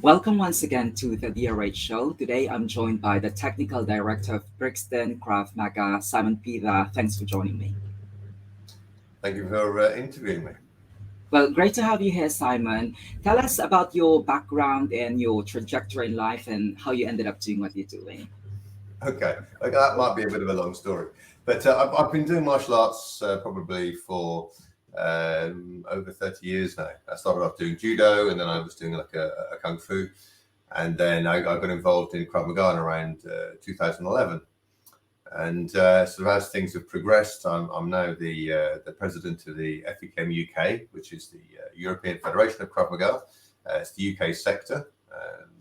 Welcome once again to the DRH show. Today I'm joined by the Technical Director of Brixton, Krav Maga, Simon Pither. Thanks for joining me. Thank you for interviewing me. Well, great to have you here, Simon. Tell us about your background and your trajectory in life and how you ended up doing what you're doing. Okay, that might be a bit of a long story, but I've been doing martial arts probably for over 30 years now. I started off doing judo, and then I was doing like a kung fu, and then I got involved in Krav Maga around 2011. And sort of as things have progressed, I'm now the president of the FEKM-UK, which is the European Federation of Krav Maga. It's the UK sector.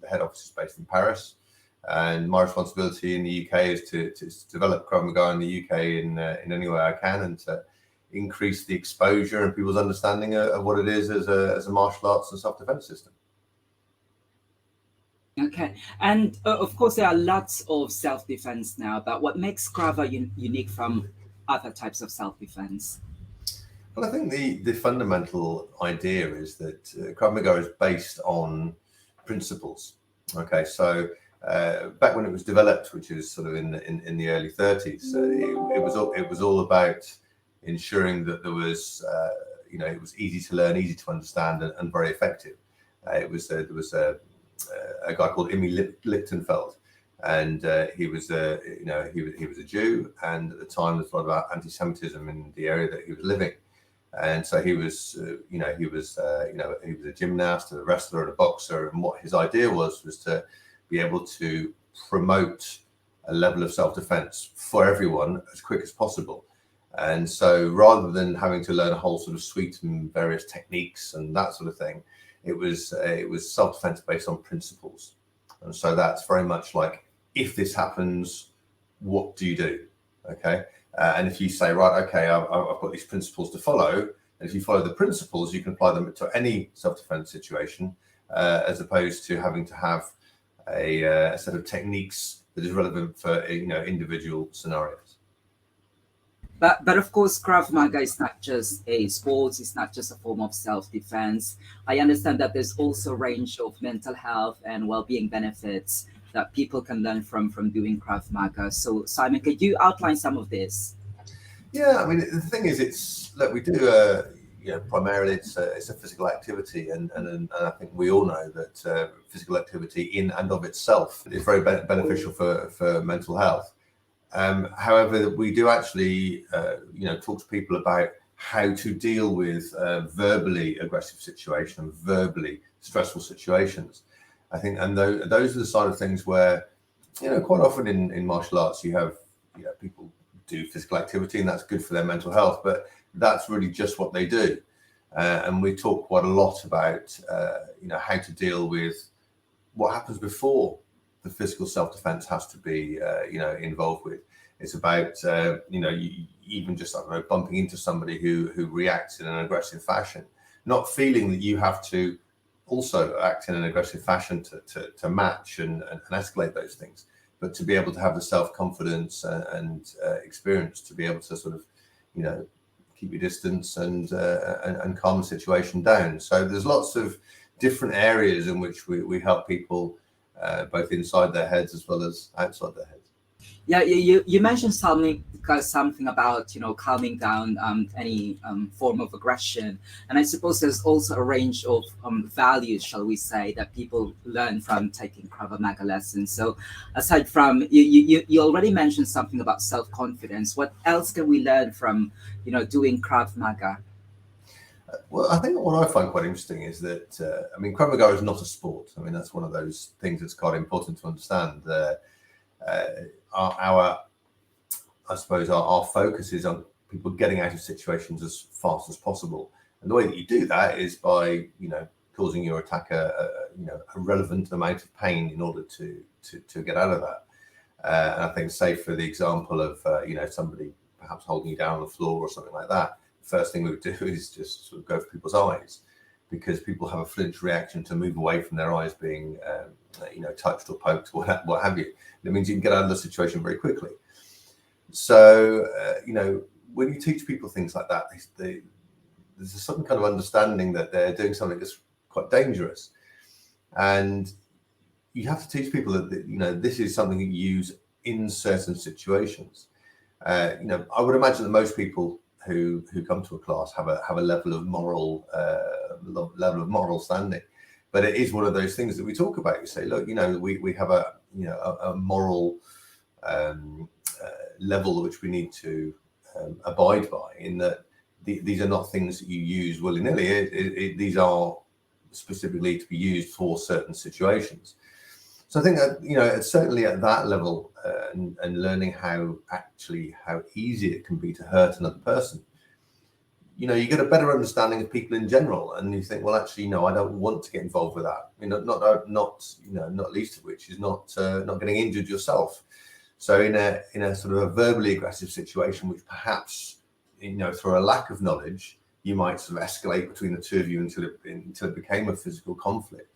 The head office is based in Paris, and my responsibility in the UK is to develop Krav Maga in the UK in any way I can, and to increase the exposure and people's understanding of what it is as a martial arts and self-defense system. Okay, and of course there are lots of self-defense now, but what makes Krav unique from other types of self-defense? Well, I think the fundamental idea is that Krav Maga is based on principles. Okay, so back when it was developed, which is sort of in the early 30s, it was all about ensuring that there was it was easy to learn, easy to understand, and very effective. There was a guy called Emil Lichtenfeld, and he was a Jew, and at the time there was a lot about anti-Semitism in the area that he was living, and so he was a gymnast, a wrestler, and a boxer, and what his idea was to be able to promote a level of self-defense for everyone as quick as possible. And so rather than having to learn a whole sort of suite and various techniques and that sort of thing, it was self-defense based on principles. And so that's very much like, if this happens, what do you do? Okay. And if you say, right, okay, I've got these principles to follow, and if you follow the principles, you can apply them to any self-defense situation, as opposed to having to have a set of techniques that is relevant for individual scenarios. But of course, Krav Maga is not just a sport, it's not just a form of self-defense. I understand that there's also a range of mental health and well-being benefits that people can learn from doing Krav Maga. So Simon, could you outline some of this? Yeah, I mean, the thing is, we do, primarily it's a physical activity, and I think we all know that physical activity in and of itself is very beneficial for mental health. However, we do actually, talk to people about how to deal with verbally aggressive situations, verbally stressful situations. I think, and those are the side of things where, quite often in martial arts, you have, people do physical activity, and that's good for their mental health, but that's really just what they do. And we talk quite a lot about, how to deal with what happens before the physical self-defense has to be, involved with. It's about, even just, bumping into somebody who reacts in an aggressive fashion, not feeling that you have to also act in an aggressive fashion to match and escalate those things, but to be able to have the self-confidence and experience to be able to sort of, keep your distance and calm the situation down. So there's lots of different areas in which we help people, both inside their heads as well as outside their heads. Yeah, you mentioned something about calming down any form of aggression, and I suppose there's also a range of values, shall we say, that people learn from taking Krav Maga lessons. So aside from you already mentioned something about self-confidence. What else can we learn from doing Krav Maga? Well, I think what I find quite interesting is that Krav Maga is not a sport. I mean, that's one of those things that's quite important to understand. Our focus is on people getting out of situations as fast as possible, and the way that you do that is by causing your attacker a relevant amount of pain in order to get out of that. And I think, say for the example of somebody perhaps holding you down on the floor or something like that, the first thing we would do is just sort of go for people's eyes, because people have a flinch reaction to move away from their eyes being touched or poked or what have you. It means you can get out of the situation very quickly. So when you teach people things like that, there's a certain kind of understanding that they're doing something that's quite dangerous. And you have to teach people that, you know, this is something that you use in certain situations. You know, I would imagine that most people who come to a class have a level of moral standing, but it is one of those things that we talk about. You say, look, you know, we have a moral level which we need to abide by, in that these are not things that you use willy-nilly. These are specifically to be used for certain situations. So I think that, you know, it's certainly at that level, and learning how easy it can be to hurt another person. You know, you get a better understanding of people in general, and you think, well, actually, no, I don't want to get involved with that. You know, not least of which is not getting injured yourself. So in a sort of a verbally aggressive situation, which perhaps, you know, through a lack of knowledge, you might sort of escalate between the two of you until it became a physical conflict.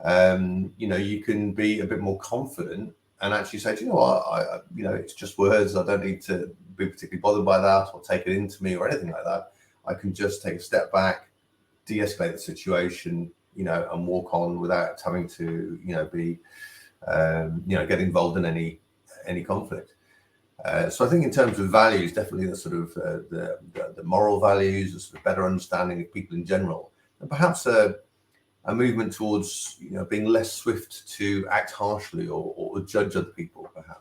You know, you can be a bit more confident and actually say, you know what, you know, it's just words. I don't need to be particularly bothered by that or take it into me or anything like that. I can just take a step back, de-escalate the situation, you know, and walk on without having to, you know, be, you know, get involved in any conflict. So I think in terms of values, definitely the sort of the moral values, a sort of better understanding of people in general, and perhaps a movement towards, you know, being less swift to act harshly or judge other people, perhaps.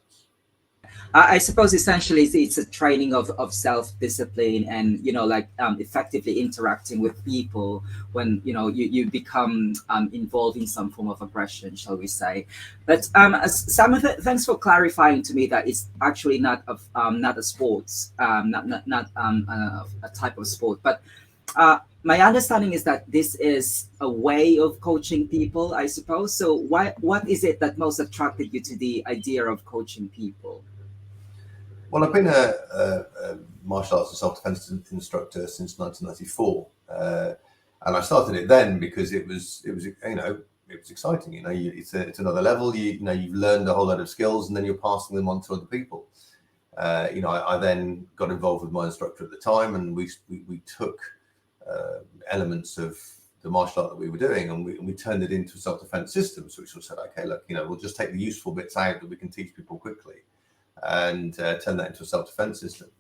I suppose essentially it's a training of self-discipline and, you know, like effectively interacting with people when, you know, you become involved in some form of aggression, shall we say. But Sam, thanks for clarifying to me that it's actually not a sports, not a type of sport. But my understanding is that this is a way of coaching people, I suppose. So what is it that most attracted you to the idea of coaching people? Well, I've been a martial arts and self-defense instructor since 1994, and I started it then because it was you know, it was exciting. You know, it's another level. You know, you've learned a whole lot of skills, and then you're passing them on to other people. You know, I then got involved with my instructor at the time, and we took elements of the martial art that we were doing, and we turned it into self-defense systems, which we said, okay, look, you know, we'll just take the useful bits out that we can teach people quickly, and turn that into a self-defense system.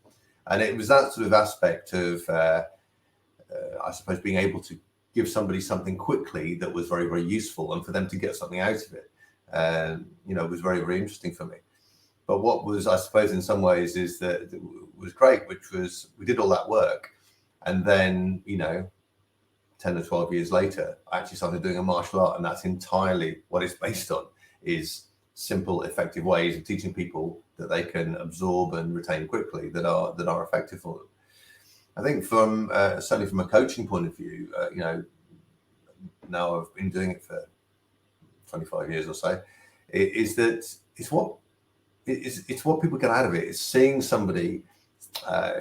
And it was that sort of aspect of, I suppose, being able to give somebody something quickly that was very, very useful, and for them to get something out of it, you know, was very, very interesting for me. But what was, I suppose, in some ways, is that it was great, which was we did all that work, and then, you know, 10 or 12 years later, I actually started doing a martial art, and that's entirely what it's based on, is simple, effective ways of teaching people that they can absorb and retain quickly that are effective for them. I think from certainly from a coaching point of view, you know, now I've been doing it for 25 years or so, is that it's what people get out of it. It's seeing somebody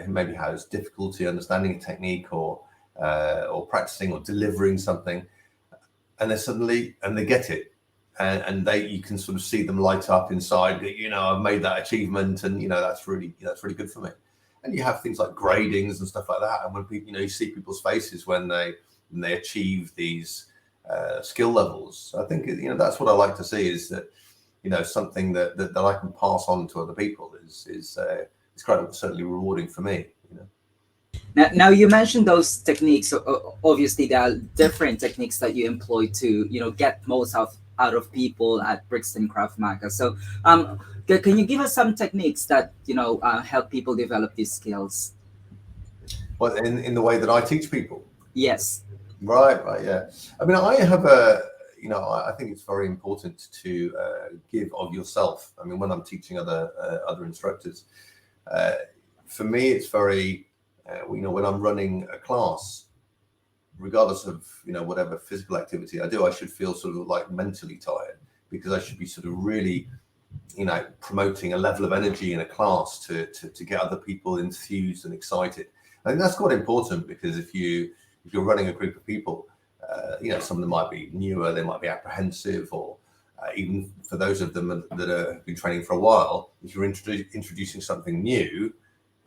who maybe has difficulty understanding a technique or practicing or delivering something, and they get it. And you can sort of see them light up inside. You know, I've made that achievement, and you know that's really good for me. And you have things like gradings and stuff like that. And when people, you know, you see people's faces when they achieve these skill levels. I think, you know, that's what I like to see, is that, you know, something that I can pass on to other people is quite certainly rewarding for me. You know. Now you mentioned those techniques. Obviously, there are different techniques that you employ to, you know, get most out of people at Brixton Krav Maga. So, can you give us some techniques that, you know, help people develop these skills? Well, in the way that I teach people. Yes. Right. Yeah. I mean, I have you know, I think it's very important to give of yourself. I mean, when I'm teaching other instructors, for me, it's very, you know, when I'm running a class, regardless of, you know, whatever physical activity I do, I should feel sort of like mentally tired, because I should be sort of really, you know, promoting a level of energy in a class to get other people enthused and excited. I think that's quite important, because if you're running a group of people, you know, some of them might be newer, they might be apprehensive, or even for those of them that have been training for a while, if you're introducing something new,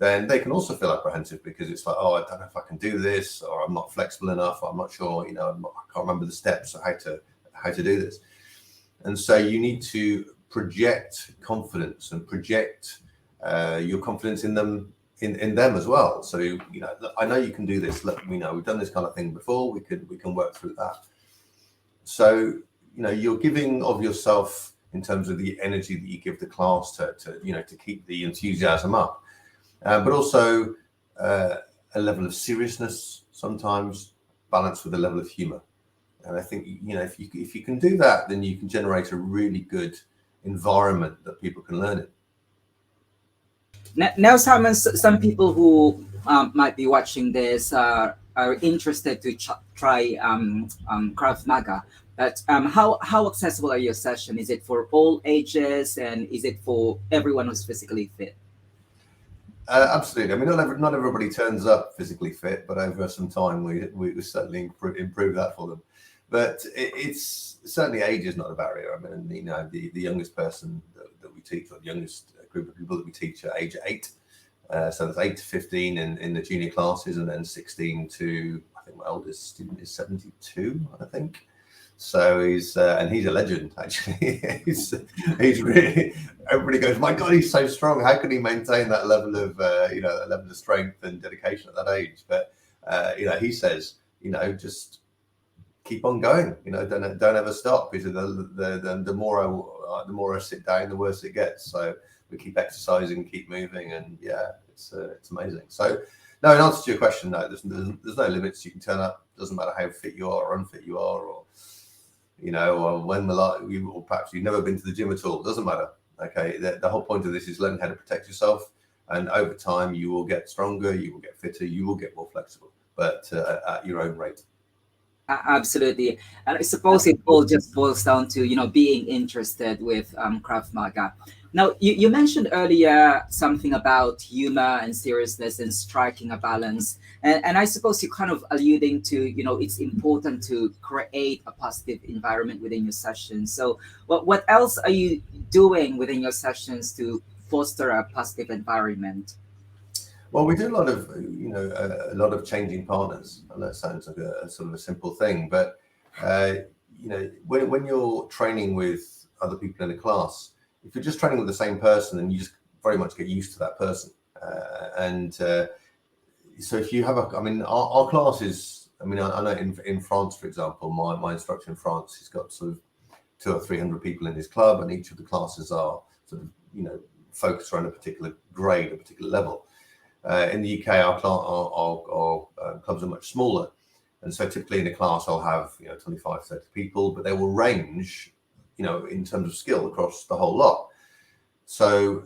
then they can also feel apprehensive, because it's like, oh, I don't know if I can do this, or I'm not flexible enough, or I'm not sure, you know, I can't remember the steps, or how to do this. And so you need to project confidence and project your confidence in them, in them as well. So, you know, I know you can do this. Let me know. We've done this kind of thing before. We can work through that. So, you know, you're giving of yourself in terms of the energy that you give the class to you know, to keep the enthusiasm up, but also a level of seriousness sometimes balanced with a level of humor. And I think, you know, if you can do that, then you can generate a really good environment that people can learn in. Now, Simon, some people who might be watching this are interested to try Krav Maga. But how accessible are your sessions? Is it for all ages, and is it for everyone who's physically fit? Absolutely. I mean, not everybody turns up physically fit, but over some time we certainly improve that for them. But it's certainly age is not a barrier. I mean, you know, the youngest person that we teach, or the youngest group of people that we teach, are age 8. So that's 8 to 15 in the junior classes, and then 16 to, I think my oldest student is 72, I think. So he's a legend, actually. he's really, everybody goes, my God, he's so strong. How can he maintain that level of you know, that level of strength and dedication at that age? But you know, he says, you know, just keep on going. You know, don't ever stop. Because the more I sit down, the worse it gets. So we keep exercising, keep moving, and yeah, it's amazing. So no, in answer to your question, no, there's no limits. You can turn up. Doesn't matter how fit you are or unfit you are, or you know, or when or perhaps you've never been to the gym at all. Doesn't matter. Okay, the whole point of this is learning how to protect yourself, and over time you will get stronger, you will get fitter, you will get more flexible, but at your own rate. Absolutely. And I suppose it all just boils down to, you know, being interested with Krav Maga. Now, you mentioned earlier something about humor and seriousness and striking a balance. And I suppose you're kind of alluding to, you know, it's important to create a positive environment within your sessions. So what else are you doing within your sessions to foster a positive environment? Well, we do a lot of, you know, a lot of changing partners, and that sounds like a sort of a simple thing, but you know, when you're training with other people in a class, if you're just training with the same person, then you just very much get used to that person, so if you have I mean, our classes, I mean, I know in France, for example, my instructor in France, he's got sort of 200 or 300 people in his club, and each of the classes are sort of, you know, focused around a particular grade, a particular level. In the UK, our clubs are much smaller, and so typically in a class I'll have, you know, 25, 30 people, but they will range, you know, in terms of skill across the whole lot. So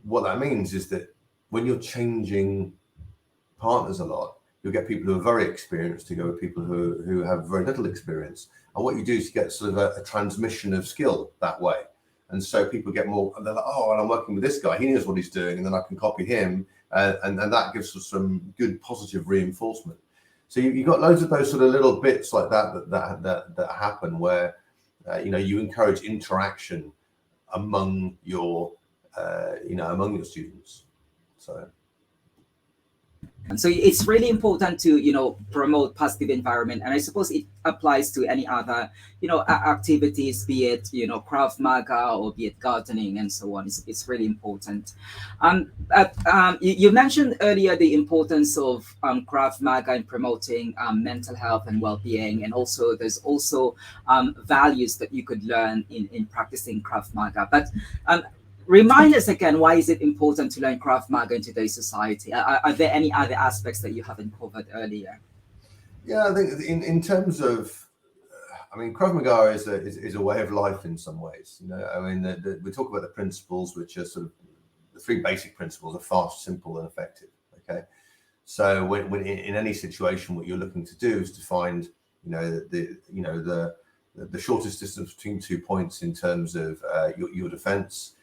what that means is that when you're changing partners a lot, you'll get people who are very experienced to go with people who have very little experience, and what you do is you get sort of a transmission of skill that way. And so people get more, and they're like, oh, and I'm working with this guy, he knows what he's doing, and then I can copy him, and that gives us some good positive reinforcement. So you've got loads of those sort of little bits like that happen where you know, you encourage interaction among your you know, among your students. So. And so it's really important to, you know, promote positive environment. And I suppose it applies to any other, you know, activities, be it, you know, Krav Maga or be it gardening and so on. It's really important. You mentioned earlier the importance of Krav Maga in promoting mental health and well-being. And also there's also values that you could learn in practicing Krav Maga. But remind us again, why is it important to learn Krav Maga in today's society? Are there any other aspects that you haven't covered earlier? Yeah, I think in terms of, I mean, Krav Maga is a way of life in some ways. You know, I mean, we talk about the principles, which are sort of the 3 basic principles: are fast, simple, and effective. Okay, so when in any situation, what you're looking to do is to find, you know, the shortest distance between 2 points in terms of your defense.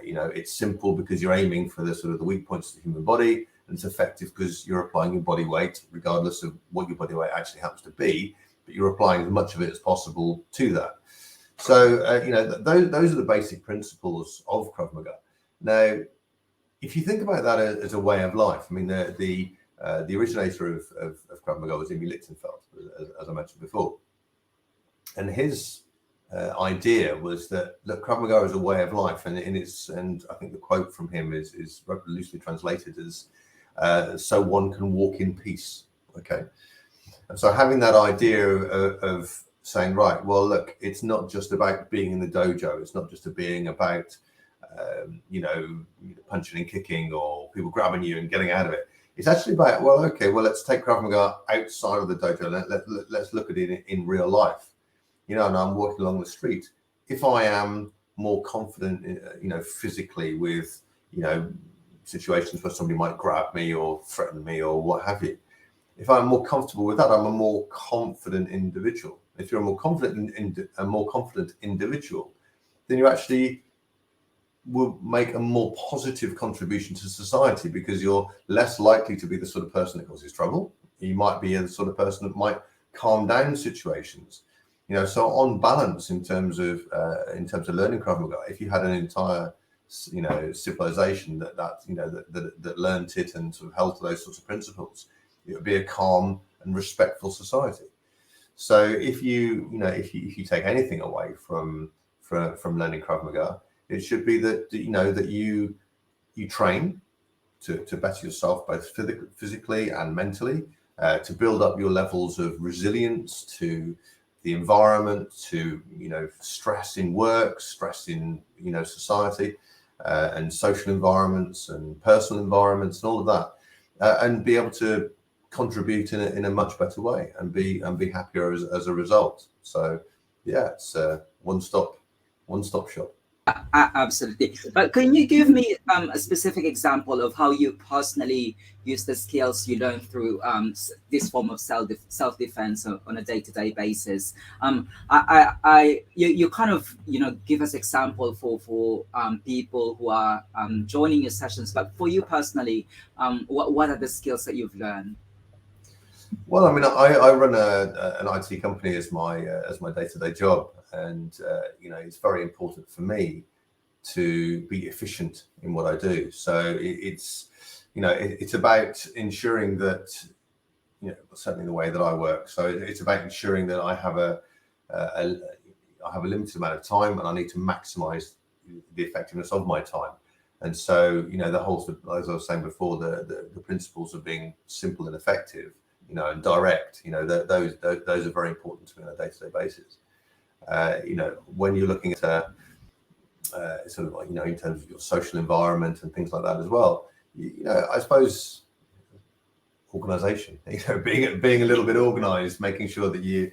You know, it's simple because you're aiming for the sort of the weak points of the human body, and it's effective because you're applying your body weight, regardless of what your body weight actually happens to be, but you're applying as much of it as possible to that. So, you know, those are the basic principles of Krav Maga. Now, if you think about that as a way of life, I mean, the originator of Krav Maga was Emil Lichtenfeld, as I mentioned before. And his idea was that, look, Krav Maga is a way of life, and I think the quote from him is loosely translated as so one can walk in peace. Okay. And so having that idea of saying, right, well, look, it's not just about being in the dojo. It's not just being about, punching and kicking or people grabbing you and getting out of it. It's actually about, well, okay, well, let's take Krav Maga outside of the dojo. Let's look at it in real life. And I'm walking along the street. If I am more confident, physically with, situations where somebody might grab me or threaten me or what have you, if I'm more comfortable with that, I'm a more confident individual. If you're a more confident individual, then you actually will make a more positive contribution to society, because you're less likely to be the sort of person that causes trouble. You might be the sort of person that might calm down situations. So on balance, in terms of learning Krav Maga, if you had an entire civilization that learned it and sort of held to those sorts of principles, it would be a calm and respectful society. So if you take anything away from learning Krav Maga, it should be that you train to better yourself both physically and mentally, to build up your levels of resilience to the environment, to stress in work, stress in society, and social environments and personal environments and all of that, and be able to contribute in a much better way and be happier as a result. So yeah, it's a one-stop shop. Absolutely. But can you give me a specific example of how you personally use the skills you learn through this form of self-defense on a day-to-day basis? You kind of give us example for people who are joining your sessions, but for you personally, what are the skills that you've learned? Well, I mean, I run an IT company as my day-to-day job, and it's very important for me to be efficient in what I do. So it's about ensuring that certainly the way that I work. So it's about ensuring that I have a limited amount of time, and I need to maximize the effectiveness of my time. And so the whole, as I was saying before, the principles of being simple and effective, and direct, those are very important to me on a day-to-day basis. When you're looking at sort of like, in terms of your social environment and things like that as well, I suppose organization, being a little bit organized, making sure that you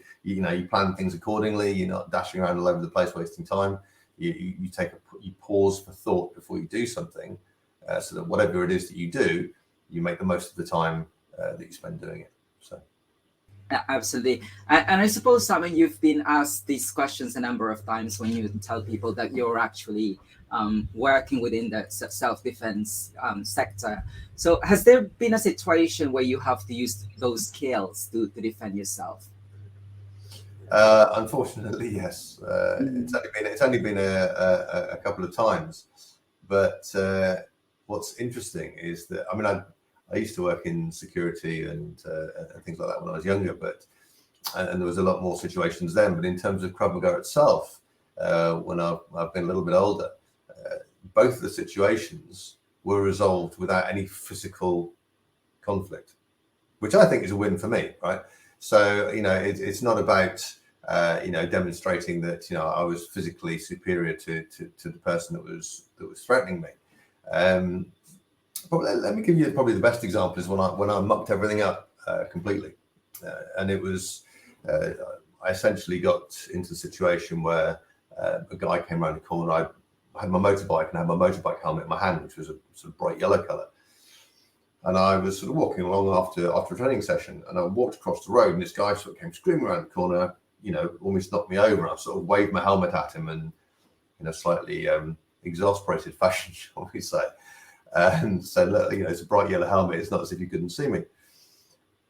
plan things accordingly. You're not dashing around all over the place wasting time. You pause for thought before you do something, so that whatever it is that you do, you make the most of the time that you spend doing it. So. Absolutely. And I suppose, Simon, you've been asked these questions a number of times when you tell people that you're actually working within the self-defense sector. So has there been a situation where you have to use those skills to defend yourself? Unfortunately, yes. It's only been a couple of times. But what's interesting is that, I mean, I used to work in security and things like that when I was younger, and there was a lot more situations then. But in terms of Krav Maga itself, when I've been a little bit older, both of the situations were resolved without any physical conflict, which I think is a win for me, right? So it's not about demonstrating that I was physically superior to the person that was threatening me. But let me give you probably the best example is when I mucked everything up completely, and it was I essentially got into a situation where a guy came around the corner. I had my motorbike and I had my motorbike helmet in my hand, which was a sort of bright yellow color. And I was sort of walking along after a training session, and I walked across the road, and this guy sort of came screaming around the corner, almost knocked me over. And I sort of waved my helmet at him, and in a slightly exasperated fashion, shall we say. And said, look, it's a bright yellow helmet. It's not as if you couldn't see me.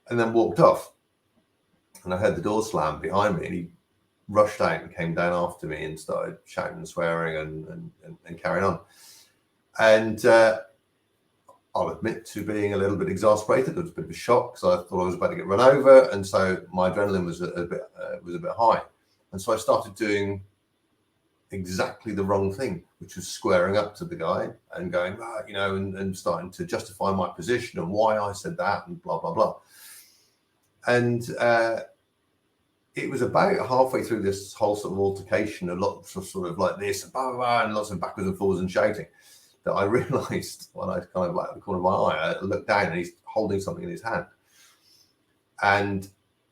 And then walked off. And I heard the door slam behind me, and he rushed out and came down after me and started shouting and swearing and carrying on. And I'll admit to being a little bit exasperated. It was a bit of a shock because I thought I was about to get run over, and so my adrenaline was a bit high. And so I started doing exactly the wrong thing, which was squaring up to the guy and going, and starting to justify my position and why I said that and blah, blah, blah. And it was about halfway through this whole sort of altercation, a lot of sort of like this, and blah, blah, blah, and lots of backwards and forwards and shouting, that I realized when I kind of like the corner of my eye, I looked down and he's holding something in his hand. And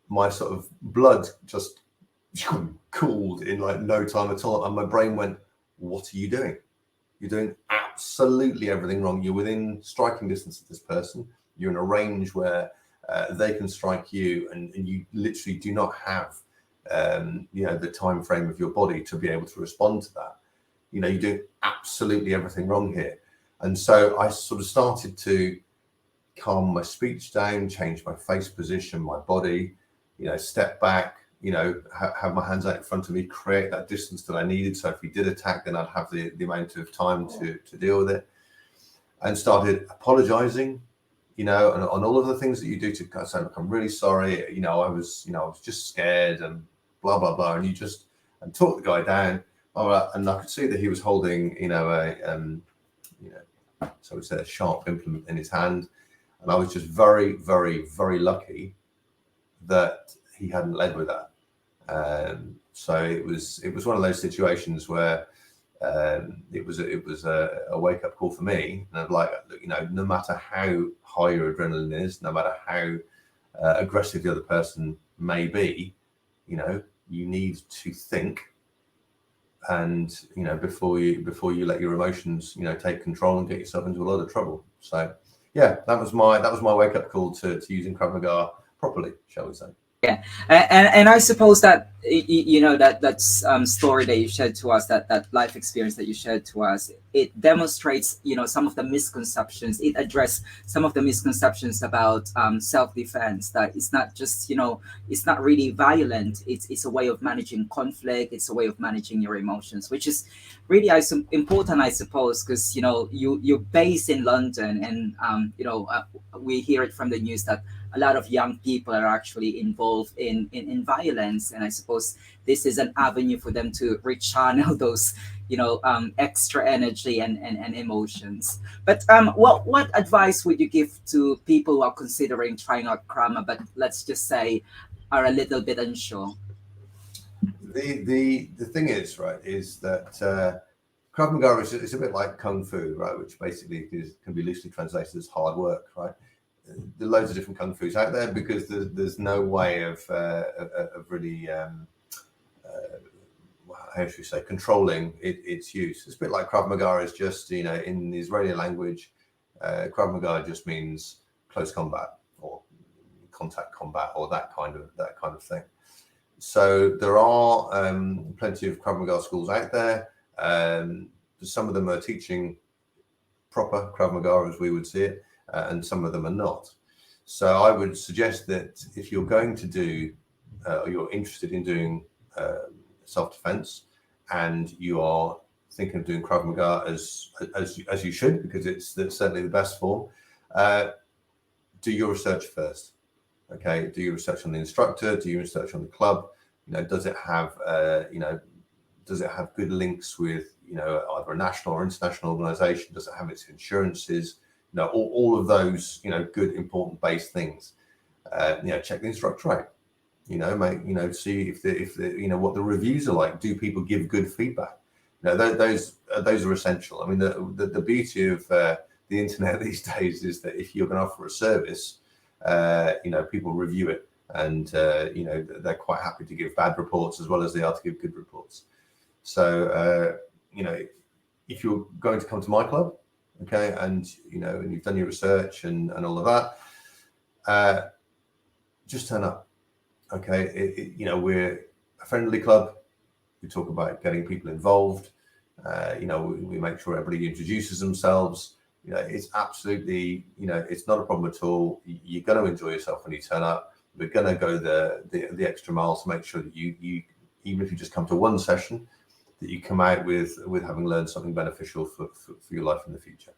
my sort of blood just cooled in like no time at all. And my brain went, what are you doing? You're doing absolutely everything wrong. You're within striking distance of this person. You're in a range where they can strike you, and you literally do not have the time frame of your body to be able to respond to that. You do absolutely everything wrong here. And so I sort of started to calm my speech down, change my face position, my body, step back, have my hands out in front of me, create that distance that I needed. So if he did attack, then I'd have the amount of time to deal with it, and started apologizing, and on all of the things that you do to say, look, I'm really sorry. I was just scared and blah, blah, blah. And and talk the guy down. All right. And I could see that he was holding, so we said a sharp implement in his hand. And I was just very, very, very lucky that he hadn't led with that. So it was one of those situations where it was a wake up call for me. And I'm like, no matter how high your adrenaline is, no matter how aggressive the other person may be, you need to think. And before you let your emotions take control and get yourself into a lot of trouble. So yeah, that was my wake up call to using Krav Maga properly, shall we say. Yeah, and I suppose that that's story that you shared to us, that life experience that you shared to us, it demonstrates some of the misconceptions. It addressed some of the misconceptions about self-defense, that it's not just it's not really violent. It's a way of managing conflict. It's a way of managing your emotions, which is really important, I suppose, because you're based in London, and we hear it from the news that a lot of young people are actually involved in violence. And I suppose this is an avenue for them to rechannel those, extra energy and emotions. But what advice would you give to people who are considering trying out Krav Maga, but let's just say are a little bit unsure? The thing is, right, is that Krav Maga is a bit like Kung Fu, right, which basically can be loosely translated as hard work, right? There are loads of different Kung Fus out there because there's no way of really, how should we say, controlling its use. It's a bit like Krav Maga is just, in the Israeli language, Krav Maga just means close combat or contact combat or that kind of thing. So there are plenty of Krav Maga schools out there. Some of them are teaching proper Krav Maga as we would see it. And some of them are not. So I would suggest that if you're going to do, or you're interested in doing self-defense, and you are thinking of doing Krav Maga as you should, because that's certainly the best form, do your research first. Okay, do your research on the instructor, do your research on the club. Does it have good links with either a national or international organization? Does it have its insurances? All of those, good, important base things. Check the instructor out. See if the what the reviews are like. Do people give good feedback? Those are essential. I mean, the beauty of the internet these days is that if you're going to offer a service, people review it, and they're quite happy to give bad reports as well as they are to give good reports. So if you're going to come to my club, okay, and and you've done your research and all of that, just turn up. Okay, we're a friendly club. We talk about getting people involved. We make sure everybody introduces themselves. It's absolutely, it's not a problem at all. You're going to enjoy yourself when you turn up. We're going to go the extra mile to make sure that you even if you just come to one session, that you come out with having learned something beneficial for your life in the future.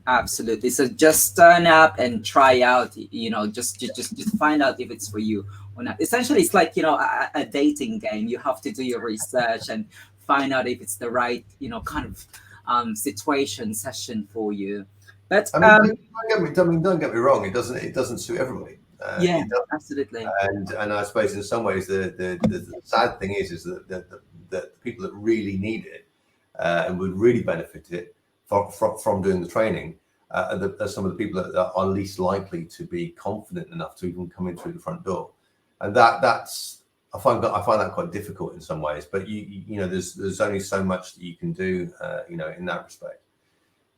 Absolutely. So just turn up and try out, just find out if it's for you or not. Essentially, it's like, a dating game. You have to do your research and find out if it's the right, kind of situation session for you. But I mean, don't get me wrong. It doesn't suit everybody. yeah, It does, absolutely. and I suppose in some ways the sad thing is that the people that really need it and would really benefit it from doing the training are some of the people that are least likely to be confident enough to even come in through the front door, and that's I find that quite difficult in some ways. But there's only so much that you can do in that respect.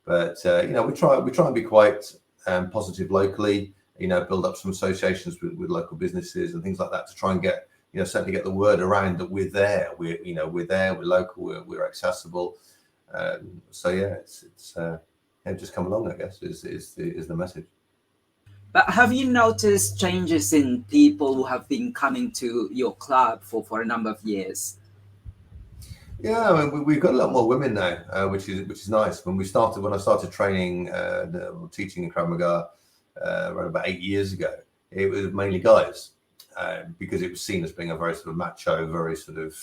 But we try and be quite positive locally. Build up some associations with local businesses and things like that to try and get certainly get the word around that we're there. We're there. We're local. We're accessible. So yeah, it's just come along, I guess, is the message. But have you noticed changes in people who have been coming to your club for a number of years? Yeah, I mean, we've got a lot more women now, which is nice. When I started training, teaching in Krav Maga around about 8 years ago, it was mainly guys because it was seen as being a very sort of macho, very sort of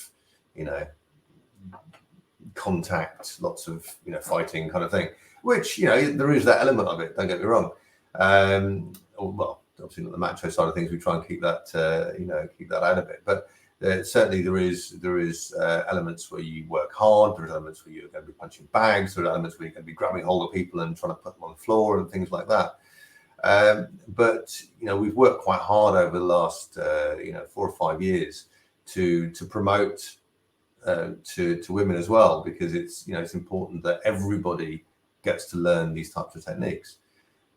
contact, lots of fighting kind of thing. Which there is that element of it. Don't get me wrong. Well, obviously not the macho side of things. We try and keep that out of it, but. Certainly, there is elements where you work hard. There are elements where you're going to be punching bags. There are elements where you're going to be grabbing hold of people and trying to put them on the floor and things like that. But we've worked quite hard over the last 4 or 5 years to promote to women as well, because it's important that everybody gets to learn these types of techniques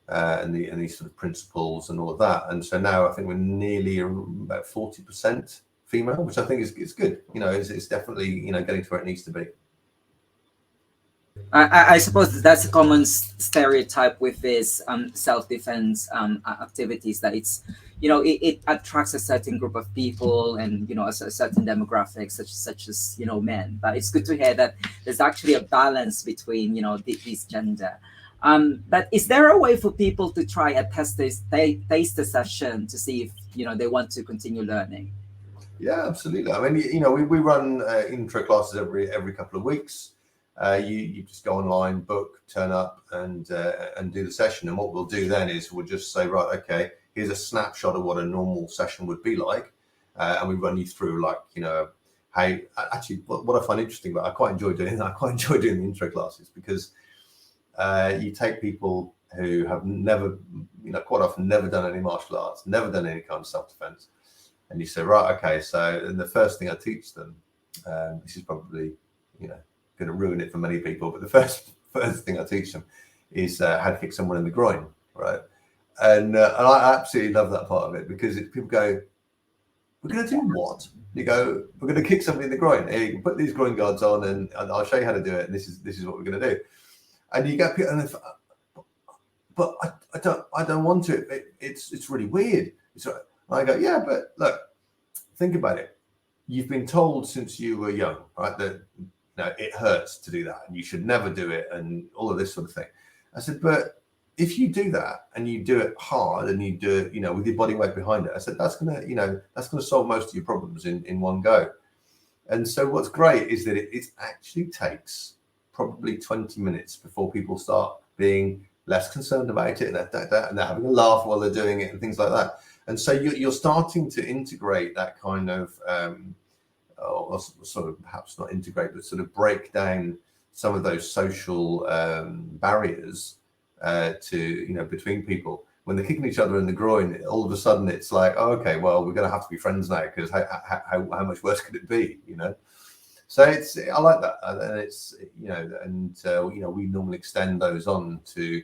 and these sort of principles and all of that. And so now I think we're nearly about 40%. Female, which I think is good. It's definitely getting to where it needs to be. I suppose that's a common stereotype with this self-defense activities, that it's it attracts a certain group of people and a certain demographic such as men. But it's good to hear that there's actually a balance between these gender. But is there a way for people to try a taster session to see if they want to continue learning? Yeah, absolutely. I mean, we run intro classes every couple of weeks. You just go online, book, turn up, and do the session. And what we'll do then is we'll just say, right, okay, here's a snapshot of what a normal session would be like, and we run you through how actually what I find interesting, but I quite enjoy doing the intro classes because you take people who have never, quite often never done any martial arts, never done any kind of self-defense. And you say, right, okay, so and the first thing I teach them, this is probably, going to ruin it for many people, but the first thing I teach them is how to kick someone in the groin, right? And I absolutely love that part of it because people go, we're going to do what? You go, we're going to kick somebody in the groin. Here, you can put these groin guards on, and I'll show you how to do it. And this is what we're going to do. And you get people, but I don't want to. It's really weird. I go, yeah, but look, think about it. You've been told since you were young, right, that it hurts to do that and you should never do it and all of this sort of thing. I said, but if you do that and you do it hard and you do it, with your body weight behind it, I said, that's gonna solve most of your problems in one go. And so what's great is that it actually takes probably 20 minutes before people start being less concerned about it and they're having a laugh while they're doing it and things like that. And so you're starting to integrate that kind of, or sort of perhaps not integrate, but sort of break down some of those social barriers to between people. When they're kicking each other in the groin, all of a sudden it's like, oh, okay, well, we're going to have to be friends now because how much worse could it be, So I like that, and it's we normally extend those on to.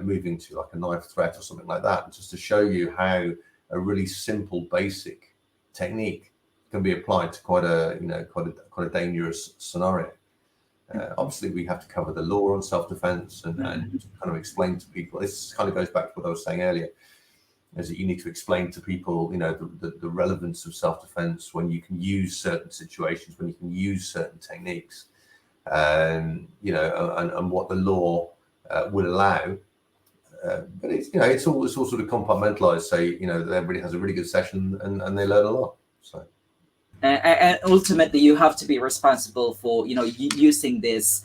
Moving to like a knife threat or something like that, just to show you how a really simple, basic technique can be applied to quite a dangerous scenario. Obviously, we have to cover the law on self-defense and kind of explain to people. This kind of goes back to what I was saying earlier, is that you need to explain to people, the relevance of self-defense when you can use certain situations, when you can use certain techniques, and what the law would allow. But it's, you know, it's all sort of compartmentalized, so you know that everybody has a really good session and they learn a lot. So. And ultimately, you have to be responsible for, you know, using this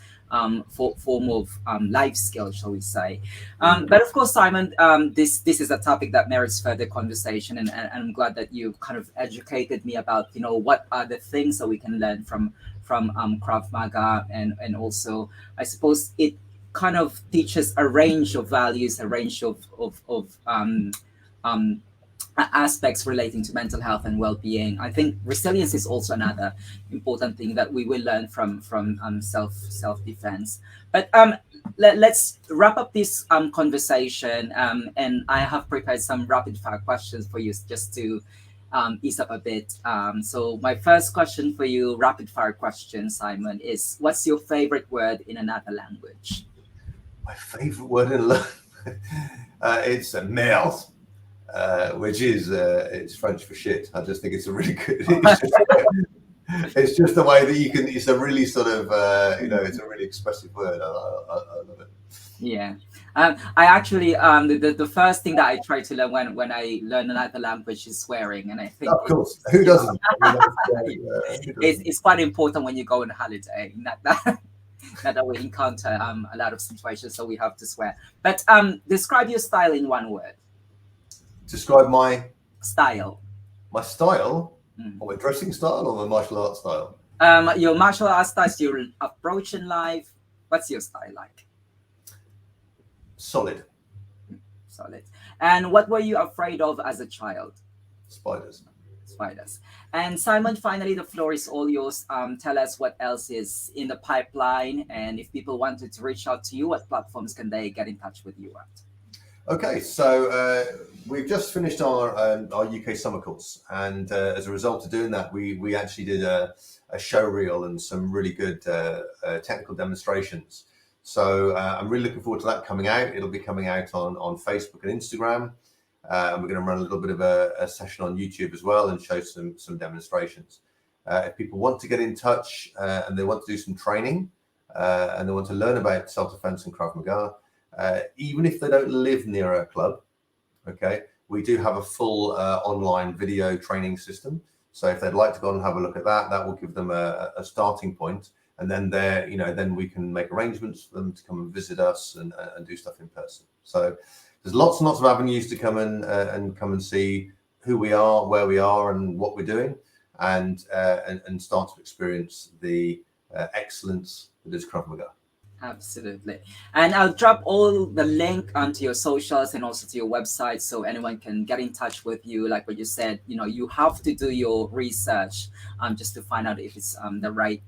form of life skill, shall we say. But of course, Simon, this is a topic that merits further conversation, and I'm glad that you kind of educated me about, you know, what are the things that we can learn from Krav Maga, and also I suppose it kind of teaches a range of values, a range of aspects relating to mental health and well-being. I think resilience is also another important thing that we will learn from self-defense. But let's wrap up this conversation, and I have prepared some rapid-fire questions for you just to ease up a bit. So my first question for you, rapid-fire question, Simon, is what's your favorite word in another language? My favorite word in it's a merde. Which is it's French for shit. I just think it's a really good. It's just the way that you can. It's a really sort of you know, it's a really expressive word. I love it. Yeah, I actually the first thing that I try to learn when I learn another language is swearing, and I think of course, who doesn't? It's quite important when you go on holiday. That we encounter a lot of situations, so we have to swear. But describe your style in one word. Describe my style. My style, or my dressing style, or my martial arts style? Your martial arts style, your approach in life. What's your style like? Solid. Solid. And what were you afraid of as a child? Spiders. Spiders. And Simon, finally, the floor is all yours. Tell us what else is in the pipeline, and if people wanted to reach out to you, what platforms can they get in touch with you at? Okay, so we've just finished our UK summer course, and as a result of doing that, we actually did a show reel and some really good technical demonstrations. So I'm really looking forward to that coming out. It'll be coming out on Facebook and Instagram, and we're going to run a little bit of a session on YouTube as well and show some demonstrations. If people want to get in touch and they want to do some training and they want to learn about self-defense and Krav Maga, even if they don't live near a club, okay, we do have a full online video training system. So if they'd like to go and have a look at that, that will give them a starting point, and then then we can make arrangements for them to come and visit us and do stuff in person. So there's lots and lots of avenues to come and come and see who we are, where we are, and what we're doing, and start to experience the excellence that is Krav Maga. Absolutely. And I'll drop all the link onto your socials and also to your website, so anyone can get in touch with you. Like what you said, you know, you have to do your research just to find out if it's the right,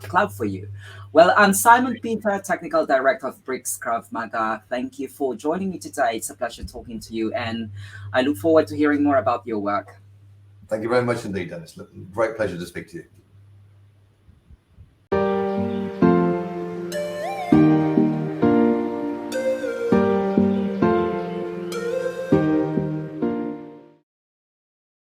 club for you. Well, I'm Simon Pither, Technical Director of Brixton Krav Maga. Thank you for joining me today. It's a pleasure talking to you, and I look forward to hearing more about your work. Thank you very much indeed, Dennis. Great pleasure to speak to you.